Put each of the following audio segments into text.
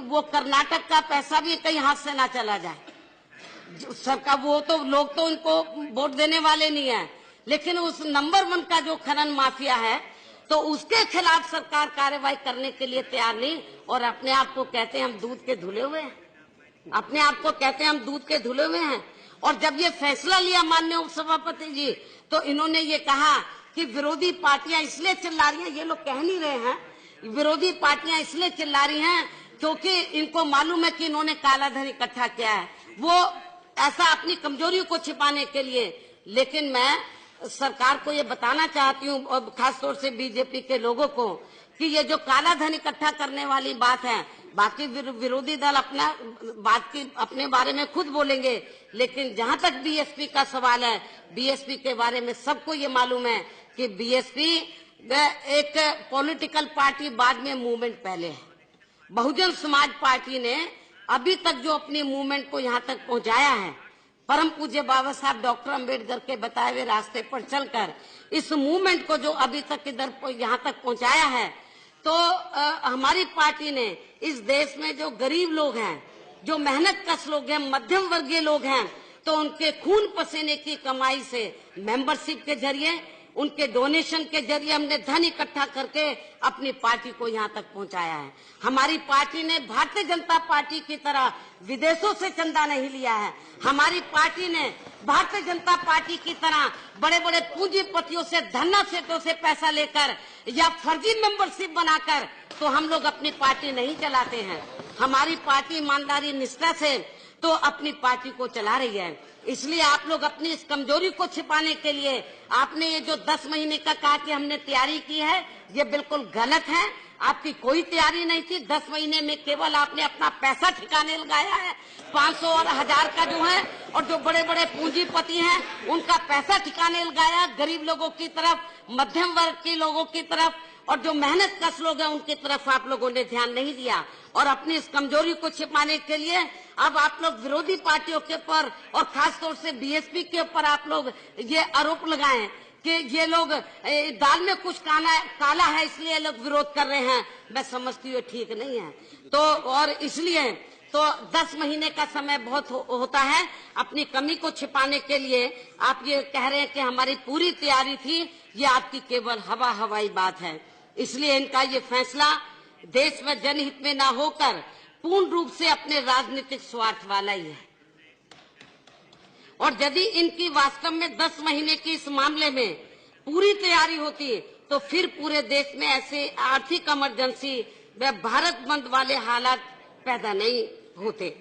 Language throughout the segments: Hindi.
वो कर्नाटक का पैसा भी कहीं हाथ से ना चला जाए। सरकार वो तो लोग तो उनको वोट देने वाले नहीं है, लेकिन उस नंबर 1 का जो खनन माफिया है तो उसके खिलाफ सरकार कार्रवाई करने के लिए तैयार नहीं, और अपने आप को कहते हैं हम दूध के धुले हुए हैं, अपने आप को कहते हैं हम दूध के धुले हुए हैं। और जब ये फैसला लिया माननीय उपसभापति जी, तो इन्होंने ये कहा कि विरोधी पार्टियां इसलिए चिल्ला रही हैं, ये लोग कह नहीं रहे हैं, विरोधी पार्टियां इसलिए चिल्ला रही हैं क्योंकि इनको मालूम है कि इन्होंने काला धन इकट्ठा किया है, वो ऐसा अपनी कमजोरी को छिपाने के लिए। लेकिन मैं सरकार को ये बताना चाहती हूँ, और खासतौर से बीजेपी के लोगों को, कि ये जो काला धन इकट्ठा करने वाली बात है, बाकी विरोधी दल अपना बात की अपने बारे में खुद बोलेंगे, लेकिन जहां तक बीएसपी का सवाल है, बीएसपी के बारे में सबको ये मालूम है कि बीएसपी एक पॉलिटिकल पार्टी बाद में मूवमेंट पहले है। बहुजन समाज पार्टी ने अभी तक जो अपनी मूवमेंट को यहाँ तक पहुंचाया है, परम पूज्य बाबा साहब डॉक्टर अंबेडकर के बताए हुए रास्ते पर चलकर इस मूवमेंट को जो अभी तक इधर यहाँ तक पहुंचाया है, तो हमारी पार्टी ने इस देश में जो गरीब लोग हैं, जो मेहनत कश लोग हैं, मध्यम वर्गीय लोग हैं, तो उनके खून पसीने की कमाई से मेंबरशिप के जरिए, उनके डोनेशन के जरिए हमने धन इकट्ठा करके अपनी पार्टी को यहाँ तक पहुँचाया है। हमारी पार्टी ने भारतीय जनता पार्टी की तरह विदेशों से चंदा नहीं लिया है। हमारी पार्टी ने भारतीय जनता पार्टी की तरह बड़े बड़े पूंजीपतियों से, धन्ना सेठों से पैसा लेकर या फर्जी मेंबरशिप बनाकर तो हम लोग अपनी पार्टी नहीं चलाते हैं। हमारी पार्टी ईमानदारी निष्ठा से तो अपनी पार्टी को चला रही है। इसलिए आप लोग अपनी इस कमजोरी को छिपाने के लिए आपने ये जो 10 महीने का कहा कि हमने तैयारी की है, ये बिल्कुल गलत है। आपकी कोई तैयारी नहीं थी। 10 महीने में केवल आपने अपना पैसा ठिकाने लगाया है। 500 और 1000 का जो है, और जो बड़े बड़े पूंजीपति हैं उनका पैसा ठिकाने लगाया, गरीब लोगों की तरफ, मध्यम वर्ग के लोगों की तरफ, और जो मेहनत कश लोग हैं उनकी तरफ आप लोगों ने ध्यान नहीं दिया। और अपनी इस कमजोरी को छिपाने के लिए अब आप लोग विरोधी पार्टियों के ऊपर और खासतौर से बीएसपी के ऊपर आप लोग ये आरोप लगाएं कि ये लोग दाल में कुछ काला है इसलिए लोग विरोध कर रहे हैं। मैं समझती हूँ ठीक नहीं है। तो और इसलिए तो 10 महीने का समय बहुत होता है अपनी कमी को छिपाने के लिए। आप ये कह रहे हैं कि हमारी पूरी तैयारी थी, ये आपकी केवल हवाई बात है। इसलिए इनका ये फैसला देश में जनहित में ना होकर पूर्ण रूप से अपने राजनीतिक स्वार्थ वाला ही है। और यदि इनकी वास्तव में 10 महीने की इस मामले में पूरी तैयारी होती तो फिर पूरे देश में ऐसे आर्थिक इमरजेंसी व भारत बंद वाले हालात पैदा नहीं होते,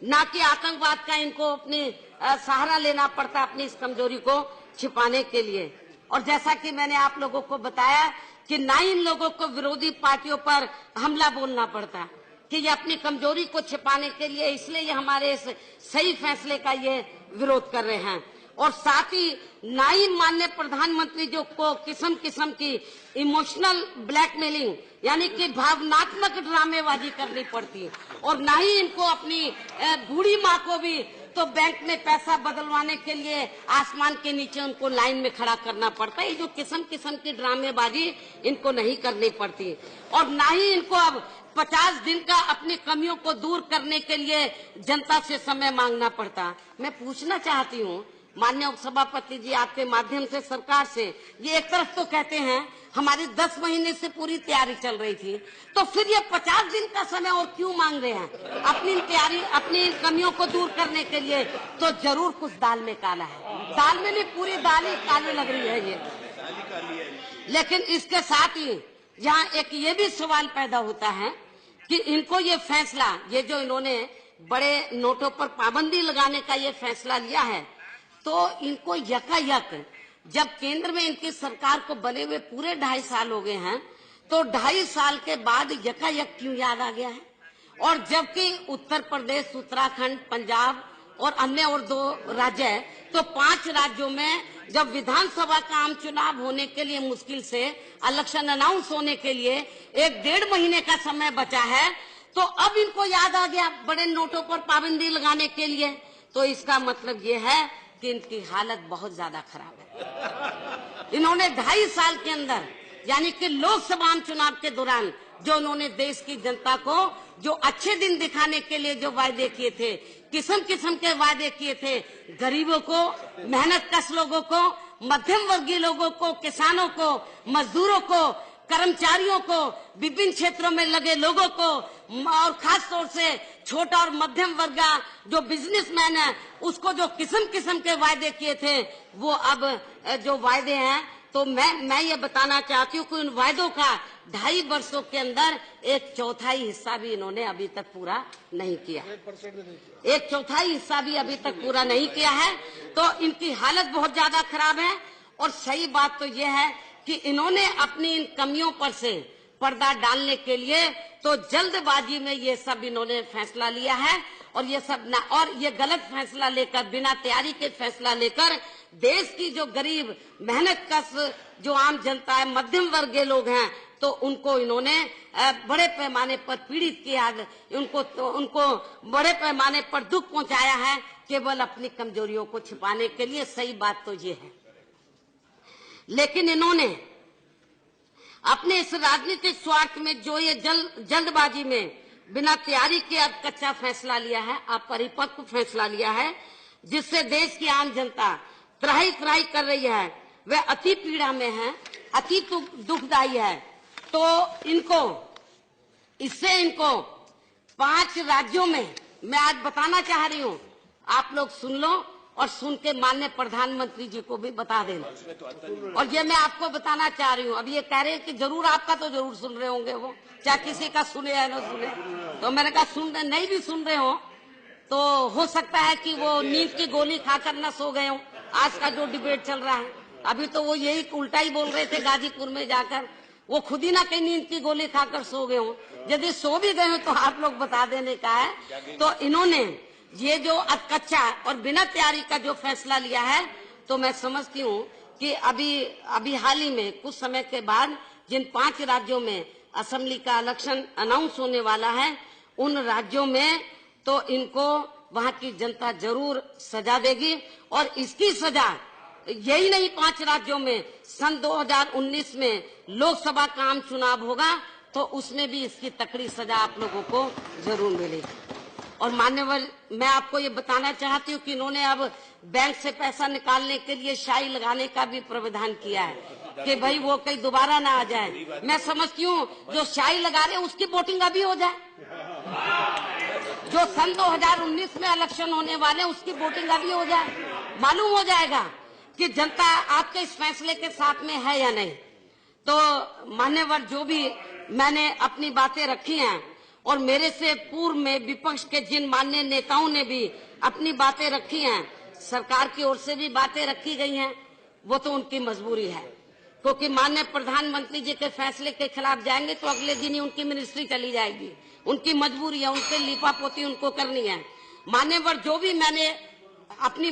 ना कि आतंकवाद का इनको अपनी सहारा लेना पड़ता अपनी इस कमजोरी को छिपाने के लिए। और जैसा कि मैंने आप लोगों को बताया कि ना इन लोगों को विरोधी पार्टियों पर हमला बोलना पड़ता कि ये अपनी कमजोरी को छिपाने के लिए, इसलिए ये हमारे इस सही फैसले का ये विरोध कर रहे हैं। और साथ ही ना ही माननीय प्रधानमंत्री जो को किस्म किस्म की इमोशनल ब्लैकमेलिंग यानी कि भावनात्मक ड्रामेबाजी करनी पड़ती, और ना ही इनको अपनी बूढ़ी माँ को भी तो बैंक में पैसा बदलवाने के लिए आसमान के नीचे उनको लाइन में खड़ा करना पड़ता है। ये जो किस्म किस्म की ड्रामेबाजी इनको नहीं करनी पड़ती, और ना ही इनको अब 50 दिन का अपनी कमियों को दूर करने के लिए जनता से समय मांगना पड़ता। मैं पूछना चाहती हूँ माननीय उपसभापति जी आपके माध्यम से सरकार से, ये एक तरफ तो कहते हैं हमारी 10 महीने से पूरी तैयारी चल रही थी, तो फिर ये 50 दिन का समय और क्यों मांग रहे हैं अपनी तैयारी, अपनी कमियों को दूर करने के लिए? तो जरूर कुछ दाल में काला है। दाल में नहीं, पूरी दाल ही काली लग रही है ये। लेकिन इसके साथ ही यहाँ एक ये भी सवाल पैदा होता है कि इनको ये फैसला, ये जो इन्होंने बड़े नोटों पर पाबंदी लगाने का ये फैसला लिया है, तो इनको यकायक जब केंद्र में इनकी सरकार को बने हुए पूरे 2.5 साल हो गए हैं, तो 2.5 साल के बाद यकायक क्यों याद आ गया है? और जबकि उत्तर प्रदेश, उत्तराखंड, पंजाब और अन्य और 2 राज्य है, तो 5 राज्यों में जब विधानसभा का आम चुनाव होने के लिए मुश्किल से इलेक्शन अनाउंस होने के लिए 1-1.5 महीने का समय बचा है, तो अब इनको याद आ गया बड़े नोटों पर पाबंदी लगाने के लिए। तो इसका मतलब ये है कि इनकी हालत बहुत ज्यादा खराब है। इन्होंने 2.5 साल के अंदर यानी कि लोकसभा चुनाव के दौरान जो उन्होंने देश की जनता को जो अच्छे दिन दिखाने के लिए जो वायदे किए थे, किस्म किस्म के वायदे किए थे, गरीबों को, मेहनत कश लोगों को, मध्यम वर्गीय लोगों को, किसानों को, मजदूरों को, कर्मचारियों को, विभिन्न क्षेत्रों में लगे लोगों को, और खास तौर से छोटा और मध्यम वर्ग जो बिजनेसमैन है, उसको जो किस्म किस्म के वायदे किए थे, वो अब जो वायदे हैं, तो मैं ये बताना चाहती हूँ कि उन वायदों का 2.5 वर्षों के अंदर 1/4 हिस्सा भी इन्होंने अभी तक पूरा नहीं किया। 1/4 हिस्सा भी अभी तक पूरा नहीं किया है। तो इनकी हालत बहुत ज्यादा खराब है। और सही बात तो ये है कि इन्होंने अपनी इन कमियों पर से पर्दा डालने के लिए तो जल्दबाजी में ये सब इन्होंने फैसला लिया है। और ये सब और ये गलत फैसला लेकर, बिना तैयारी के फैसला लेकर देश की जो गरीब, मेहनत कश जो आम जनता है, मध्यम वर्गीय लोग हैं, तो उनको इन्होंने बड़े पैमाने पर पीड़ित किया, उनको बड़े पैमाने पर दुख पहुंचाया है, केवल अपनी कमजोरियों को छिपाने के लिए। सही बात तो ये है। लेकिन इन्होंने अपने इस राजनीतिक स्वार्थ में जो ये जल्दबाजी में बिना तैयारी के अब कच्चा फैसला लिया है, अपरिपक्व फैसला लिया है, जिससे देश की आम जनता त्राही त्राही कर रही है, वह अति पीड़ा में है, अति दुखदायी है। तो इससे इनको 5 राज्यों में मैं आज बताना चाह रही हूँ, आप लोग सुन लो और सुन के माननीय प्रधानमंत्री जी को भी बता देना। और ये मैं आपको बताना चाह रही हूँ। अब ये कह रहे हैं कि जरूर आपका तो जरूर सुन रहे होंगे, वो चाहे किसी का सुने या न सुने। तो मैंने कहा सुन नहीं भी सुन रहे हो तो हो सकता है कि वो नींद की गोली खाकर न सो गए हो। आज का जो डिबेट चल रहा है, अभी तो वो यही उल्टा ही बोल रहे थे गाजीपुर में जाकर, वो खुद ही ना कहीं नींद की गोली खाकर सो गए हो। यदि सो भी गए हो तो आप लोग बता देने का है। तो इन्होंने ये जो कच्चा और बिना तैयारी का जो फैसला लिया है, तो मैं समझती हूँ कि अभी हाल ही में कुछ समय के बाद जिन 5 राज्यों में असेंबली का इलेक्शन अनाउंस होने वाला है, उन राज्यों में तो इनको वहां की जनता जरूर सजा देगी। और इसकी सजा यही नहीं, 5 राज्यों में सन 2019 में लोकसभा का आम चुनाव होगा, तो उसमें भी इसकी तकड़ी सजा आप लोगों को जरूर मिलेगी। और मान्यवर, मैं आपको ये बताना चाहती हूँ कि इन्होंने अब बैंक से पैसा निकालने के लिए शाही लगाने का भी प्रावधान किया है कि भाई वो कहीं दोबारा ना आ जाए। मैं समझती हूँ जो शाही लगा रहे उसकी वोटिंग अभी हो जाए, जो सन 2019 में इलेक्शन होने वाले उसकी वोटिंग अभी हो जाए, मालूम हो जाएगा कि जनता आपके इस फैसले के साथ में है या नहीं। तो मान्यवर, जो भी मैंने अपनी बातें रखी हैं और मेरे से पूर्व में विपक्ष के जिन माननीय नेताओं ने भी अपनी बातें रखी हैं, सरकार की ओर से भी बातें रखी गई हैं, वो तो उनकी मजबूरी है, क्योंकि माननीय प्रधानमंत्री जी के फैसले के खिलाफ जाएंगे तो अगले दिन ही उनकी मिनिस्ट्री चली जाएगी। उनकी मजबूरी है, उनसे लिपापोती उनको करनी है। मान्यवर, जो भी मैंने अपनी